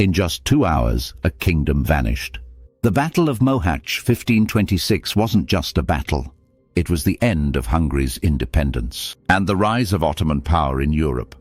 In just 2 hours, a kingdom vanished. The Battle of Mohacs 1526 wasn't just a battle. It was the end of Hungary's independence and the rise of Ottoman power in Europe.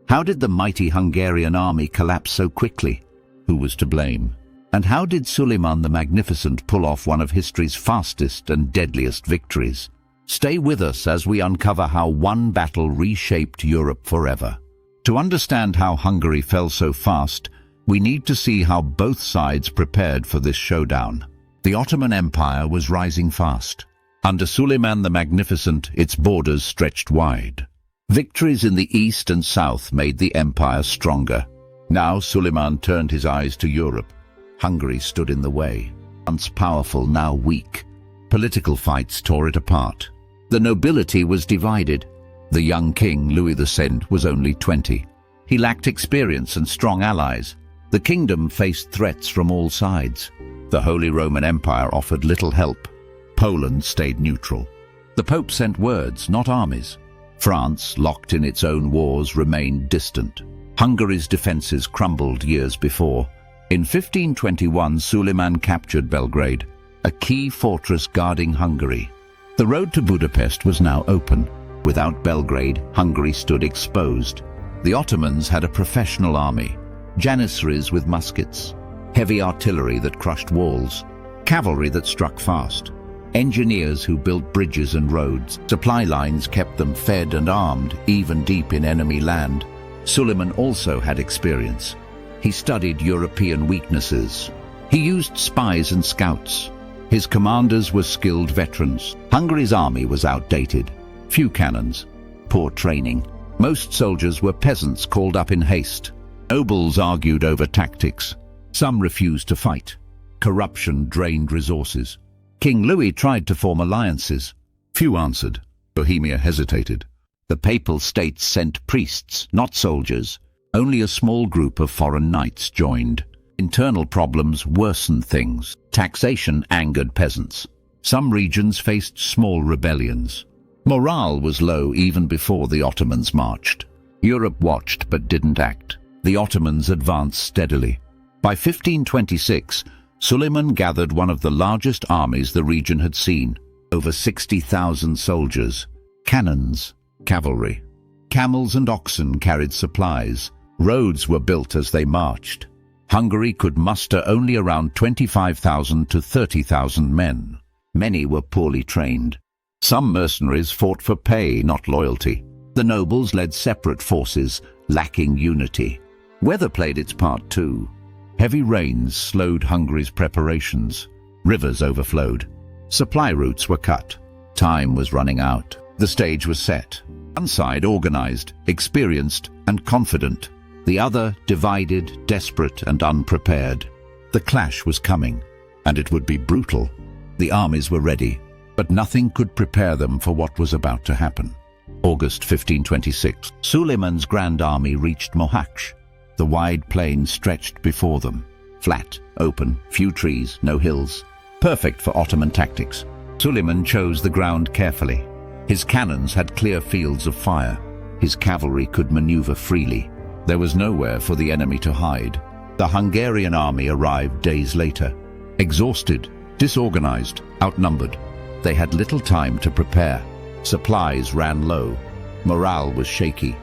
How did the mighty Hungarian army collapse so quickly? Who was to blame? And how did Suleiman the Magnificent pull off one of history's fastest and deadliest victories? Stay with us as we uncover how one battle reshaped Europe forever. To understand how Hungary fell so fast, we need to see how both sides prepared for this showdown. The Ottoman Empire was rising fast. Under Suleiman the Magnificent, its borders stretched wide. Victories in the east and south made the empire stronger. Now Suleiman turned his eyes to Europe. Hungary stood in the way. Once powerful, now weak. Political fights tore it apart. The nobility was divided. The young king, Louis II, was only 20. He lacked experience and strong allies. The kingdom faced threats from all sides. The Holy Roman Empire offered little help. Poland stayed neutral. The Pope sent words, not armies. France, locked in its own wars, remained distant. Hungary's defenses crumbled years before. In 1521, Suleiman captured Belgrade, a key fortress guarding Hungary. The road to Budapest was now open. Without Belgrade, Hungary stood exposed. The Ottomans had a professional army, janissaries with muskets, heavy artillery that crushed walls, cavalry that struck fast, engineers who built bridges and roads. Supply lines kept them fed and armed, even deep in enemy land. Suleiman also had experience. He studied European weaknesses. He used spies and scouts. His commanders were skilled veterans. Hungary's army was outdated. Few cannons, poor training. Most soldiers were peasants called up in haste. Nobles argued over tactics. Some refused to fight. Corruption drained resources. King Louis tried to form alliances. Few answered. Bohemia hesitated. The Papal States sent priests, not soldiers. Only a small group of foreign knights joined. Internal problems worsened things. Taxation angered peasants. Some regions faced small rebellions. Morale was low even before the Ottomans marched. Europe watched but didn't act. The Ottomans advanced steadily. By 1526, Suleiman gathered one of the largest armies the region had seen. Over 60,000 soldiers, cannons, cavalry. Camels and oxen carried supplies. Roads were built as they marched. Hungary could muster only around 25,000 to 30,000 men. Many were poorly trained. Some mercenaries fought for pay, not loyalty. The nobles led separate forces, lacking unity. Weather played its part too. Heavy rains slowed Hungary's preparations. Rivers overflowed. Supply routes were cut. Time was running out. The stage was set. One side organized, experienced, and confident. The other divided, desperate, and unprepared. The clash was coming, and it would be brutal. The armies were ready, but nothing could prepare them for what was about to happen. August 1526, Suleiman's grand army reached Mohacs. The wide plain stretched before them. Flat, open, few trees, no hills. Perfect for Ottoman tactics. Suleiman chose the ground carefully. His cannons had clear fields of fire. His cavalry could maneuver freely. There was nowhere for the enemy to hide. The Hungarian army arrived days later. Exhausted, disorganized, outnumbered. They had little time to prepare. Supplies ran low. Morale was shaky,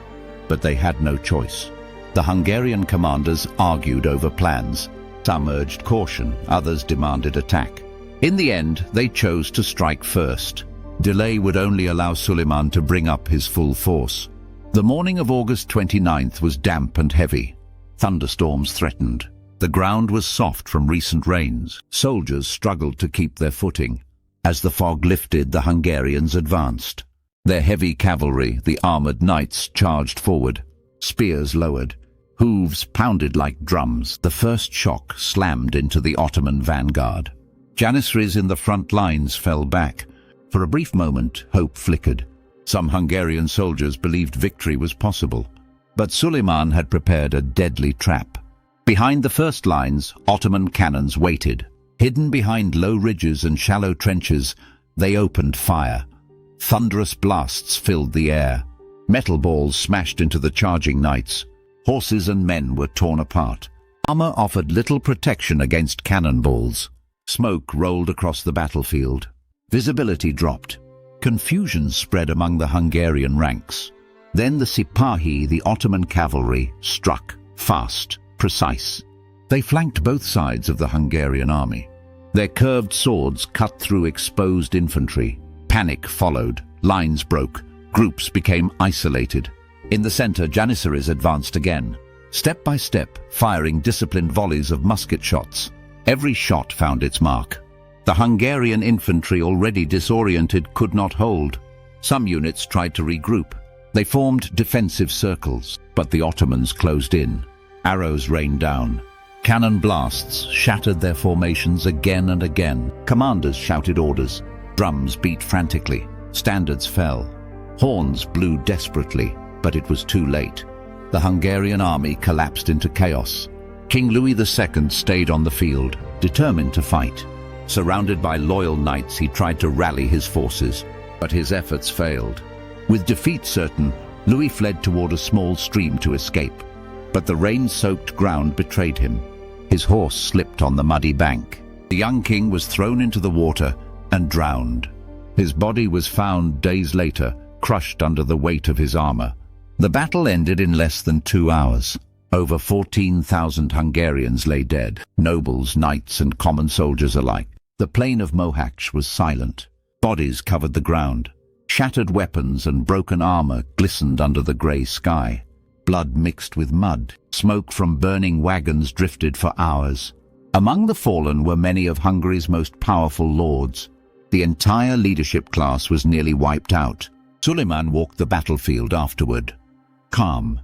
but they had no choice. The Hungarian commanders argued over plans. Some urged caution, others demanded attack. In the end, they chose to strike first. Delay would only allow Suleiman to bring up his full force. The morning of August 29th was damp and heavy. Thunderstorms threatened. The ground was soft from recent rains. Soldiers struggled to keep their footing. As the fog lifted, the Hungarians advanced. Their heavy cavalry, the armored knights, charged forward. Spears lowered. Hooves pounded like drums. The first shock slammed into the Ottoman vanguard. Janissaries in the front lines fell back. For a brief moment, hope flickered. Some Hungarian soldiers believed victory was possible. But Suleiman had prepared a deadly trap. Behind the first lines, Ottoman cannons waited. Hidden behind low ridges and shallow trenches, they opened fire. Thunderous blasts filled the air. Metal balls smashed into the charging knights. Horses and men were torn apart. Armor offered little protection against cannonballs. Smoke rolled across the battlefield. Visibility dropped. Confusion spread among the Hungarian ranks. Then the Sipahi, the Ottoman cavalry, struck, fast, precise. They flanked both sides of the Hungarian army. Their curved swords cut through exposed infantry. Panic followed. Lines broke. Groups became isolated. In the center, Janissaries advanced again, step by step, firing disciplined volleys of musket shots. Every shot found its mark. The Hungarian infantry, already disoriented, could not hold. Some units tried to regroup. They formed defensive circles, but the Ottomans closed in. Arrows rained down. Cannon blasts shattered their formations again and again. Commanders shouted orders. Drums beat frantically. Standards fell. Horns blew desperately, but it was too late. The Hungarian army collapsed into chaos. King Louis II stayed on the field, determined to fight. Surrounded by loyal knights, he tried to rally his forces, but his efforts failed. With defeat certain, Louis fled toward a small stream to escape. But the rain-soaked ground betrayed him. His horse slipped on the muddy bank. The young king was thrown into the water and drowned. His body was found days later, crushed under the weight of his armor. The battle ended in less than 2 hours. Over 14,000 Hungarians lay dead, nobles, knights, and common soldiers alike. The plain of Mohacs was silent. Bodies covered the ground. Shattered weapons and broken armor glistened under the grey sky. Blood mixed with mud. Smoke from burning wagons drifted for hours. Among the fallen were many of Hungary's most powerful lords. The entire leadership class was nearly wiped out. Suleiman walked the battlefield afterward, calm,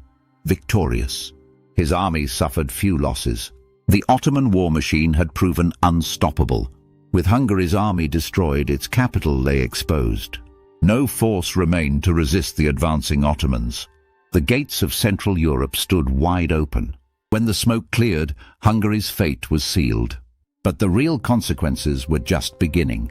victorious. His army suffered few losses. The Ottoman war machine had proven unstoppable. With Hungary's army destroyed, its capital lay exposed. No force remained to resist the advancing Ottomans. The gates of Central Europe stood wide open. When the smoke cleared, Hungary's fate was sealed. But the real consequences were just beginning.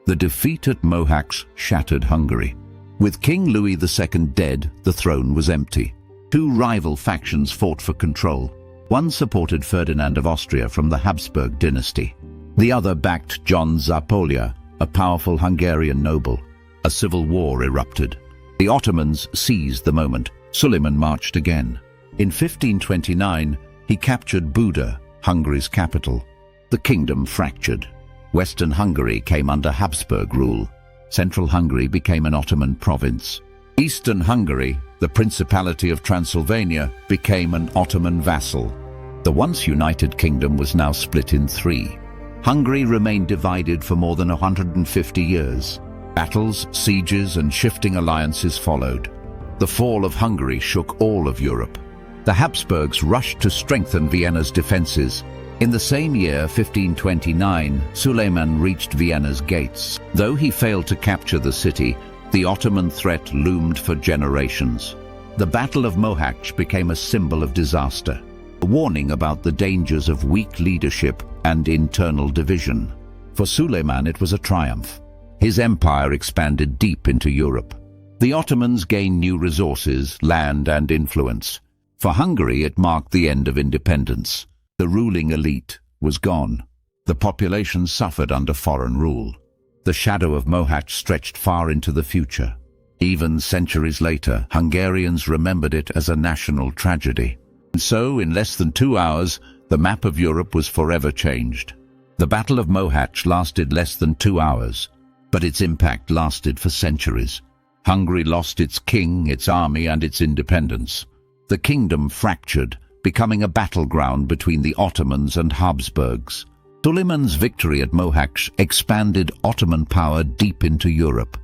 The defeat at Mohacs shattered Hungary. With King Louis II dead, the throne was empty. Two rival factions fought for control. One supported Ferdinand of Austria from the Habsburg dynasty. The other backed John Zápolya, a powerful Hungarian noble. A civil war erupted. The Ottomans seized the moment. Suleiman marched again. In 1529, he captured Buda, Hungary's capital. The kingdom fractured. Western Hungary came under Habsburg rule. Central Hungary became an Ottoman province. Eastern Hungary, the Principality of Transylvania, became an Ottoman vassal. The once united kingdom was now split in three. Hungary remained divided for more than 150 years. Battles, sieges, and shifting alliances followed. The fall of Hungary shook all of Europe. The Habsburgs rushed to strengthen Vienna's defenses. In the same year, 1529, Suleiman reached Vienna's gates. Though he failed to capture the city, the Ottoman threat loomed for generations. The Battle of Mohacs became a symbol of disaster, a warning about the dangers of weak leadership and internal division. For Suleiman, it was a triumph. His empire expanded deep into Europe. The Ottomans gained new resources, land, and influence. For Hungary, it marked the end of independence. The ruling elite was gone. The population suffered under foreign rule. The shadow of Mohacs stretched far into the future. Even centuries later, Hungarians remembered it as a national tragedy. And so, in less than 2 hours, the map of Europe was forever changed. The Battle of Mohacs lasted less than 2 hours, but its impact lasted for centuries. Hungary lost its king, its army, and its independence. The kingdom fractured, becoming a battleground between the Ottomans and Habsburgs. Suleiman's victory at Mohacs expanded Ottoman power deep into Europe.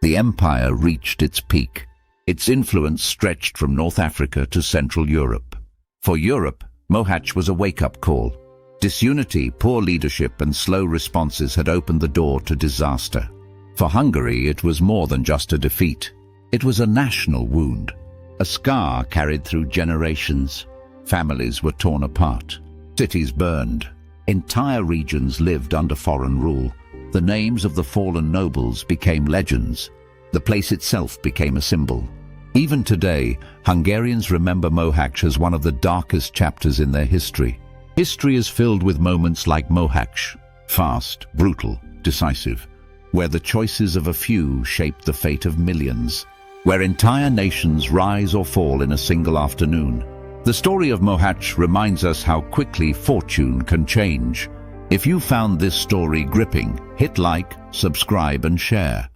The empire reached its peak. Its influence stretched from North Africa to Central Europe. For Europe, Mohacs was a wake-up call. Disunity, poor leadership, and slow responses had opened the door to disaster. For Hungary, it was more than just a defeat. It was a national wound, a scar carried through generations. Families were torn apart. Cities burned. Entire regions lived under foreign rule. The names of the fallen nobles became legends. The place itself became a symbol. Even today, Hungarians remember Mohacs as one of the darkest chapters in their history. History is filled with moments like Mohacs, fast, brutal, decisive, where the choices of a few shape the fate of millions, where entire nations rise or fall in a single afternoon. The story of Mohacs reminds us how quickly fortune can change. If you found this story gripping, hit like, subscribe and share,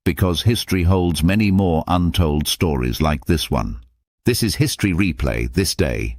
because history holds many more untold stories like this one. This is History Replay, this day.